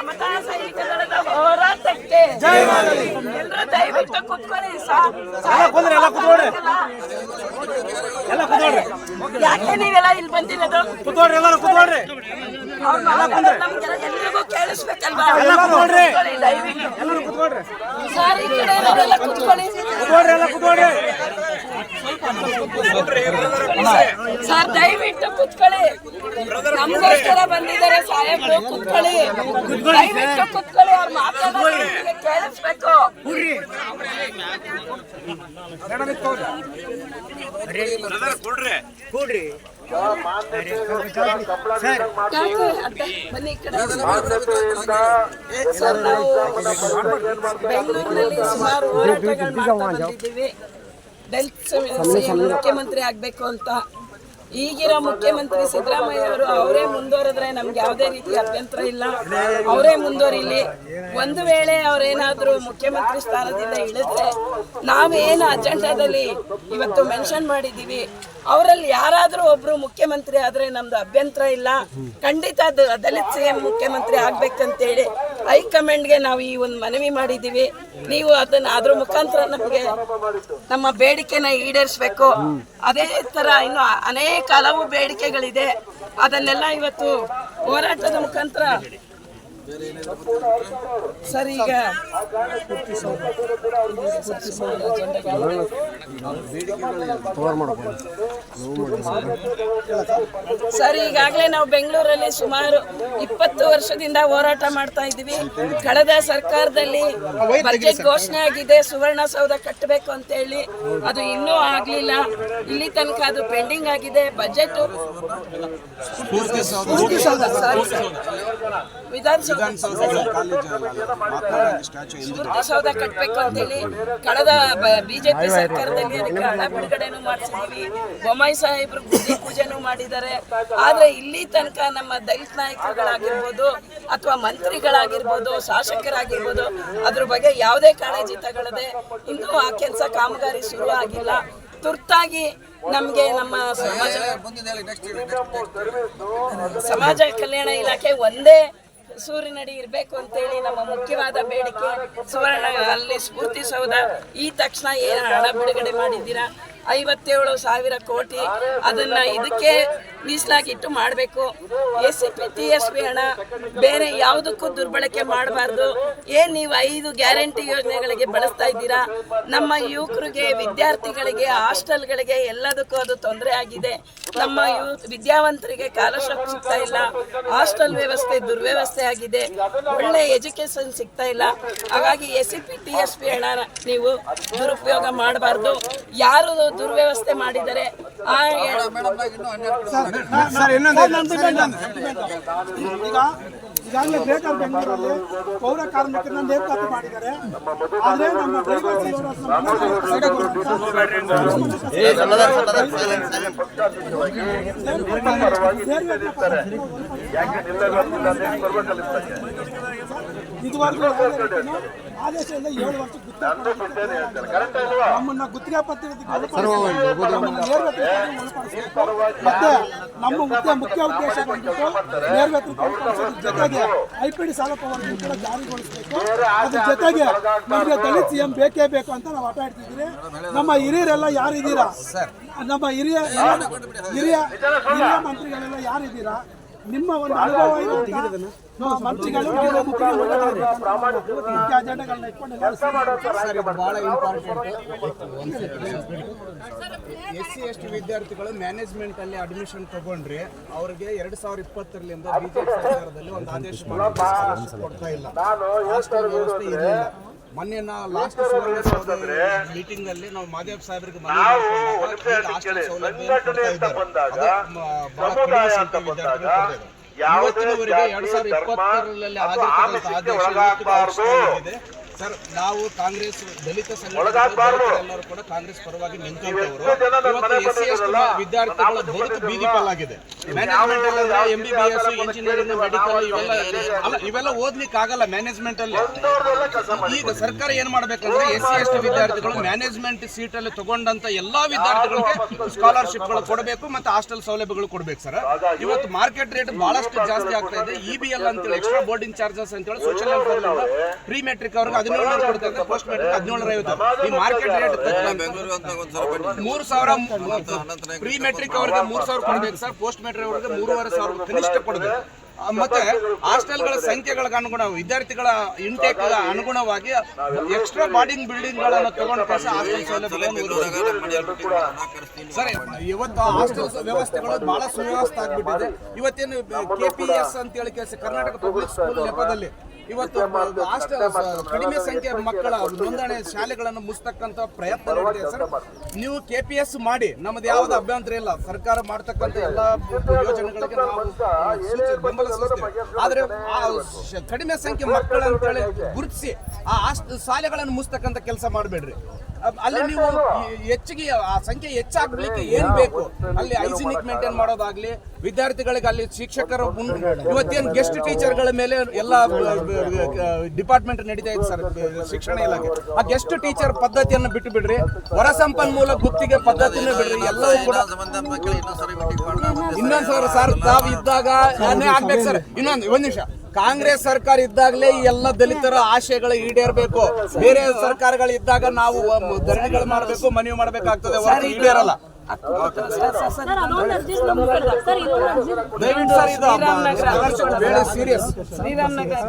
ಸಮತಾ ಸೈನಿಕ ದಳದ ಹೋರಾಟಕ್ಕೆ ಎಲ್ಲರೂ ದಯವಿಟ್ಟು ಕುತ್ಕೊಳ್ಳಿ. ಯಾಕೆ ನೀವೆಲ್ಲ ಇಲ್ಲಿ ಬಂದಿರೋದು? ಎಲ್ರಿಗೂ ಕೇಳಿಸ್ಬೇಕಲ್ವಾ? ಸರ್ ಈ ಕಡೆ ಇರೋರೆಲ್ಲ ಕುತ್ಕೊಳ್ಳಿ. ಸರ್ ದಯವಿಟ್ಟು ಕುತ್ಕೊಳ್ಳಿ. ನಮಗೋಸ್ಕರ ಬಂದಿದ್ದಾರೆ ಸಾಹೇಬ್ರು, ಕುತ್ಕೊಳ್ಳಿ. ದಯವಿಟ್ಟು ಕುತ್ಕೊಳ್ಳಿ. ಅವ್ರು ಮಾತಾಡೋದು ಕೇಳಿಸ್ಬೇಕು. ಬನ್ನಿ ಕಡೆ. ಸರ್ ನಾವು ಬೆಂಗಳೂರಿನಲ್ಲಿ ಸುಮಾರು ಹೋರಾಟಗಳು ಮಾಡ್ತಾ ಬಂದಿದ್ದೀವಿ. ದಲಿತ ಮುಖ್ಯಮಂತ್ರಿ ಆಗ್ಬೇಕು ಅಂತ. ಈಗಿರೋ ಮುಖ್ಯಮಂತ್ರಿ ಸಿದ್ದರಾಮಯ್ಯ ಅವರು ಅವರೇ ಮುಂದುವರೆದ್ರೆ ನಮ್ಗೆ ಯಾವುದೇ ರೀತಿ ಅಭ್ಯಂತರ ಇಲ್ಲ. ಅವರೇ ಮುಂದುವರಿಲಿ. ಒಂದು ವೇಳೆ ಅವರೇನಾದ್ರೂ ಮುಖ್ಯಮಂತ್ರಿ ಸ್ಥಾನದಿಂದ ಇಳಿದ್ರೆ ನಾವೇನು ಅಜೆಂಡಾದಲ್ಲಿ ಇವತ್ತು ಮೆನ್ಷನ್ ಮಾಡಿದ್ದೀವಿ ಅವರಲ್ಲಿ ಯಾರಾದರೂ ಒಬ್ರು ಮುಖ್ಯಮಂತ್ರಿ ಆದ್ರೆ ನಮ್ದು ಅಭ್ಯಂತರ ಇಲ್ಲ. ಖಂಡಿತ ದಲಿತ ಸಿಎಂ ಮುಖ್ಯಮಂತ್ರಿ ಆಗ್ಬೇಕಂತೇಳಿ ಹೈಕಮಾಂಡ್ಗೆ ನಾವು ಈ ಒಂದು ಮನವಿ ಮಾಡಿದ್ದೀವಿ. ನೀವು ಅದನ್ನ ಅದ್ರ ಮುಖಾಂತರ ನಮಗೆ ನಮ್ಮ ಬೇಡಿಕೆನ ಈಡೇರಿಸಬೇಕು. ಅದೇ ತರ ಇನ್ನು ಅನೇಕ ಹಲವು ಬೇಡಿಕೆಗಳಿದೆ. ಅದನ್ನೆಲ್ಲ ಇವತ್ತು ಹೋರಾಟದ ಮುಖಾಂತರ ಸರ್ ಈಗ ಸರ್ ಈಗಾಗಲೇ ನಾವು ಬೆಂಗಳೂರಲ್ಲಿ ಸುಮಾರು 20 ವರ್ಷದಿಂದ ಹೋರಾಟ ಮಾಡ್ತಾ ಇದ್ದೀವಿ. ಕಳೆದ ಸರ್ಕಾರದಲ್ಲಿ ಬಜೆಟ್ ಘೋಷಣೆ ಆಗಿದೆ, ಸುವರ್ಣಸೌಧ ಕಟ್ಟಬೇಕು ಅಂತ ಹೇಳಿ. ಅದು ಇನ್ನೂ ಆಗ್ಲಿಲ್ಲ. ಇಲ್ಲಿ ತನಕ ಅದು ಪೆಂಡಿಂಗ್ ಆಗಿದೆ. ಬಜೆಟ್ ಸ್ಫೂರ್ತಿ ಸೌಧ ಕಟ್ಟಬೇಕು ಅಂತೇಳಿ ಕಳೆದ ಬಿಜೆಪಿ ಸರ್ಕಾರದಲ್ಲಿ ಅದಕ್ಕೆ ಹಣ ಬಿಡುಗಡೆನೂ ಮಾಡಿಸಿದೀವಿ. ಬೊಮ್ಮಾಯಿ ಸಾಹೇಬ್ರು ಬುದ್ಧಿ ಪೂಜೆನೂ ಮಾಡಿದ್ದಾರೆ. ಆದ್ರೆ ಇಲ್ಲಿ ತನಕ ನಮ್ಮ ದಲಿತ ನಾಯಕರುಗಳಾಗಿರ್ಬೋದು ಅಥವಾ ಮಂತ್ರಿಗಳಾಗಿರ್ಬೋದು ಶಾಸಕರಾಗಿರ್ಬೋದು ಅದ್ರ ಬಗ್ಗೆ ಯಾವುದೇ ಕಾಳಜಿ ತಗೊಳ್ಳದೆ ಇನ್ನೂ ಆ ಕೆಲಸ ಕಾಮಗಾರಿ ಶುರು ಆಗಿಲ್ಲ. ತುರ್ತಾಗಿ ನಮಗೆ ನಮ್ಮ ಸಮಾಜ ಕಲ್ಯಾಣ ಇಲಾಖೆ ಒಂದೇ ಸೂರಿನಡಿ ಇರಬೇಕು ಅಂತೇಳಿ ನಮ್ಮ ಮುಖ್ಯವಾದ ಬೇಡಿಕೆ. ಸುವರ್ಣ ಅಲ್ಲಿ ಸ್ಫೂರ್ತಿ ಸೌಧ ಈ ತಕ್ಷಣ ಏನು ಹಣ ಬಿಡುಗಡೆ ಮಾಡಿದ್ದೀರಾ 57,000 ಕೋಟಿ ಅದನ್ನ ಇದಕ್ಕೆ ಮೀಸಲಾಗಿಟ್ಟು ಮಾಡಬೇಕು. SCP TSP ಹಣ ಬೇರೆ ಯಾವುದಕ್ಕೂ ದುರ್ಬಳಕೆ ಮಾಡಬಾರ್ದು. ಏನು ನೀವು 5 ಗ್ಯಾರಂಟಿ ಯೋಜನೆಗಳಿಗೆ ಬಳಸ್ತಾ ಇದ್ದೀರಾ? ನಮ್ಮ ಯುವಕರಿಗೆ, ವಿದ್ಯಾರ್ಥಿಗಳಿಗೆ, ಹಾಸ್ಟೆಲ್ಗಳಿಗೆ ಎಲ್ಲದಕ್ಕೂ ಅದು ತೊಂದರೆ ಆಗಿದೆ. ನಮ್ಮ ವಿದ್ಯಾವಂತರಿಗೆ ಸ್ಕಾಲರ್ಶಿಪ್ ಸಿಗ್ತಾ ಇಲ್ಲ. ಹಾಸ್ಟೆಲ್ ವ್ಯವಸ್ಥೆ ದುರ್ವ್ಯವಸ್ಥೆ ಆಗಿದೆ. ಒಳ್ಳೆ ಎಜುಕೇಶನ್ ಸಿಗ್ತಾ ಇಲ್ಲ. ಹಾಗಾಗಿ SCP TSP ಹಣ ನೀವು ದುರುಪಯೋಗ ಮಾಡಬಾರ್ದು. ಯಾರು ದುರ್ವ್ಯವಸ್ಥೆ ಮಾಡಿದರೆ ಈಗಾಗಲೇ ಗ್ರೇಟರ್ ಬೆಂಗಳೂರಲ್ಲಿ ಪೌರ ಕಾರ್ಮಿಕರನ್ನ ನೇಮಕಾತಿ ಮಾಡಿದ್ದಾರೆ. ಆದರೆ ನಮ್ಮ ಇದುವರೆಗೂ ಆದೇಶ ಇಲ್ಲ. 7 ವರ್ಷ ನಮ್ಮನ್ನ ಗುತ್ತಿಗೆ ಪತ್ರ ಮತ್ತೆ ನಮ್ಮ ಮುಖ್ಯ ಉದ್ದೇಶ ಬಂದ್ಬಿಟ್ಟು ನೇರವೇತನ ಜೊತೆಗೆ IPD ಸಾಲ ಪವರ್ಗಳು ಕೂಡ ಜಾರಿಗೊಳಿಸಬೇಕು. ಅದ್ರ ಜೊತೆಗೆ ನಮಗೆ ದಲಿತ CM ಬೇಕೇ ಬೇಕು ಅಂತ ನಾವು ಆಟ ಆಡ್ತಿದ್ದೀರಿ. ನಮ್ಮ ಹಿರಿಯರೆಲ್ಲ ಯಾರಿದ್ದೀರಾ, ನಮ್ಮ ಹಿರಿಯ ಮಂತ್ರಿಗಳೆಲ್ಲ ಯಾರಿದ್ದೀರಾ, ನಿಮ್ಮ ಒಂದು ಅನುಭವ ಮಂತ್ರಿಗಳು ಅಜೆಂಡಾಗಳನ್ನ ಇಟ್ಕೊಂಡು ಬಹಳ ಇಂಪಾರ್ಟೆಂಟ್. SC ST ವಿದ್ಯಾರ್ಥಿಗಳು ಮ್ಯಾನೇಜ್ಮೆಂಟ್ ಅಲ್ಲಿ ಅಡ್ಮಿಷನ್ ತಗೊಂಡ್ರೆ ಅವ್ರಿಗೆ 2020ರಿಂದ ಬಿಜೆಪಿ ಸರ್ಕಾರದಲ್ಲಿ ಒಂದು ಆದೇಶ ಕೊಡ್ತಾ ಇಲ್ಲ. ಹಾಸ್ಟೆಲ್ ವ್ಯವಸ್ಥೆ ಇರಲಿಲ್ಲ. ಮೊನ್ನೆ ನಾವು ಲಾಸ್ಟ್ ಮೀಟಿಂಗ್ ಅಲ್ಲಿ ನಾವು ಮಾದೇವ್ ಸಾಹೇಬ್ರಿಗೆ ಇವತ್ತಿನವರೆಗೆ 2020ರಲ್ಲಿ ಆಗಿರ್ತಕ್ಕಂಥ ಆದೇಶ ಸರ್ ನಾವು ಕಾಂಗ್ರೆಸ್ ದಲಿತ ಸಂಘಟನೆಲ್ಲರೂ ಕೂಡ ಕಾಂಗ್ರೆಸ್ ಪರವಾಗಿ ನಿಂತವರು ಇವತ್ತು SC ವಿದ್ಯಾರ್ಥಿಗಳ ಬದುಕು ಬೀದಿ ಪಾಲಾಗಿದೆ. ಮ್ಯಾನೇಜ್ಮೆಂಟ್ ಅಲ್ಲಿ MBBS ಇಂಜಿನಿಯರಿಂಗ್ ಮೆಡಿಕಲ್ ಇವೆಲ್ಲ ಓದ್ಲಿಕ್ಕೆ ಆಗಲ್ಲ ಮ್ಯಾನೇಜ್ಮೆಂಟ್ ಅಲ್ಲಿ. ಈಗ ಸರ್ಕಾರ ಏನ್ ಮಾಡ್ಬೇಕಂದ್ರೆ SC ವಿದ್ಯಾರ್ಥಿಗಳು ಮ್ಯಾನೇಜ್ಮೆಂಟ್ ಸೀಟ್ ಅಲ್ಲಿ ತಗೊಂಡಂತ ಎಲ್ಲಾ ವಿದ್ಯಾರ್ಥಿಗಳಿಗೆ ಸ್ಕಾಲರ್ಶಿಪ್ ಗಳು ಕೊಡಬೇಕು ಮತ್ತೆ ಹಾಸ್ಟೆಲ್ ಸೌಲಭ್ಯಗಳು ಕೊಡ್ಬೇಕು ಸರ್. ಇವತ್ತು ಮಾರ್ಕೆಟ್ ರೇಟ್ ಬಹಳಷ್ಟು ಜಾಸ್ತಿ ಆಗ್ತಾ ಇದೆ. EBL ಅಂತೇಳಿ ಎಕ್ಸ್ಟ್ರಾ ಬೋರ್ಡಿಂಗ್ ಚಾರ್ಜಸ್ ಅಂತೇಳಿ ಸೋಷಿಯಲ್ ವೆಲ್ಫೇರ್ ಪ್ರೀ ಮೆಟ್ರಿಕ್ ಅವ್ರಿಗೆ 1700 ಕೊಡ್ತಾ ಇದ್ದಾರೆ, ಪೋಸ್ಟ್ ಮೆಟ್ರಿಕ್ 1750. ಈ ಮಾರ್ಕೆಟ್ ರೇಟ್ 3000 ಪ್ರೀ ಮೆಟ್ರಿಕ್ ಅವ್ರಿಗೆ 3000 ಕೊಡ್ಬೇಕು ಸರ್, ಪೋಸ್ಟ್ ಮೆಟ್ರಿಕ್ ಅವ್ರಿಗೆ 3500 ಕನಿಷ್ಠ ಕೊಡಬೇಕು. ಮತ್ತೆ ಹಾಸ್ಟೆಲ್ಗಳ ಸಂಖ್ಯೆಗಳಿಗೆ ಅನುಗುಣ ವಿದ್ಯಾರ್ಥಿಗಳ ಇಂಟೇಕ್ ಅನುಗುಣವಾಗಿ ಎಕ್ಸ್ಟ್ರಾ ಬಾರ್ಡಿಂಗ್ ಬಿಲ್ಡಿಂಗ್ ಗಳನ್ನು ತಗೊಂಡು ಹಾಸ್ಟೆಲ್ ಸೌಲಭ್ಯಗಳನ್ನು ಸರಿ. ಇವತ್ತು ಹಾಸ್ಟೆಲ್ ವ್ಯವಸ್ಥೆಗಳು ಬಹಳ ಸುವ್ಯವಸ್ಥೆ ಆಗ್ಬಿಟ್ಟಿದೆ. ಇವತ್ತೇನು KPS ಅಂತ ಹೇಳಿ ಕರ್ನಾಟಕ ಪಬ್ಲಿಕ್ ಸ್ಕೂಲ್ ನೆಪದಲ್ಲಿ ಇವತ್ತು ಹಾಸ್ಟೆಲ್ ಕಡಿಮೆ ಸಂಖ್ಯೆಯ ಮಕ್ಕಳ ನೋಂದಣಿ ಶಾಲೆಗಳನ್ನು ಮುಚ್ಚತಕ್ಕಂತ ಪ್ರಯತ್ನ ನಡೆದಿದೆ ಸರ್. ನೀವು KPS ಮಾಡಿ, ನಮ್ದು ಯಾವ್ದು ಅಭ್ಯಂತರ ಇಲ್ಲ. ಸರ್ಕಾರ ಮಾಡ್ತಕ್ಕಂಥ ಎಲ್ಲಾ ಯೋಜನೆಗಳಿಗೆ ನಾವು ಬೆಂಬಲ ಸೂಚಿಸ್ತೇವೆ. ಆದ್ರೆ ಆ ಕಡಿಮೆ ಸಂಖ್ಯೆ ಮಕ್ಕಳಂತೇಳಿ ಗುರುತಿಸಿ ಆ ಶಾಲೆಗಳನ್ನು ಮುಚ್ಚತಕ್ಕಂತ ಕೆಲಸ ಮಾಡಬೇಡ್ರಿ. ಅಲ್ಲಿ ನೀವು ಹೆಚ್ಚಿಗೆ ಆ ಸಂಖ್ಯೆ ಹೆಚ್ಚಾಗ್ಲಿಕ್ಕೆ ಏನ್ ಬೇಕು ಅಲ್ಲಿ ಹೈಜಿನಿಕ್ ಮೇಂಟೈನ್ ಮಾಡೋದಾಗ್ಲಿ, ವಿದ್ಯಾರ್ಥಿಗಳಿಗೆ ಅಲ್ಲಿ ಶಿಕ್ಷಕರು ಇವತ್ತೇನು ಗೆಸ್ಟ್ ಟೀಚರ್ಗಳ ಮೇಲೆ ಎಲ್ಲ ಡಿಪಾರ್ಟ್ಮೆಂಟ್ ನಡೀತಾ ಇದೆ ಸರ್ ಶಿಕ್ಷಣ ಇಲಾಖೆ. ಆ ಗೆಸ್ಟ್ ಟೀಚರ್ ಪದ್ಧತಿಯನ್ನು ಬಿಟ್ಟು ಬಿಡ್ರಿ, ಹೊರ ಸಂಪನ್ಮೂಲ ಗುತ್ತಿಗೆ ಪದ್ಧತಿಯನ್ನು ಬಿಡ್ರಿ. ಎಲ್ಲವೂ ಕೂಡ ಇನ್ನೊಂದ್ಸಲ ಸರ್ ತಾವು ಇದ್ದಾಗ ಆಗ್ಬೇಕು ಸರ್. ಒಂದ್ ನಿಮಿಷ, ಕಾಂಗ್ರೆಸ್ ಸರ್ಕಾರ ಇದ್ದಾಗಲೇ ಈ ಎಲ್ಲ ದಲಿತರ ಆಶಯಗಳು ಈಡೇರಬೇಕು. ಬೇರೆ ಸರ್ಕಾರಗಳು ಇದ್ದಾಗ ನಾವು ಧರಣಿಗಳು ಮಾಡಬೇಕು, ಮನವಿ ಮಾಡಬೇಕಾಗ್ತದೆ, ಈಡೇರಲ್ಲ. ಶ್ರೀರಾಮ್ ನಗರ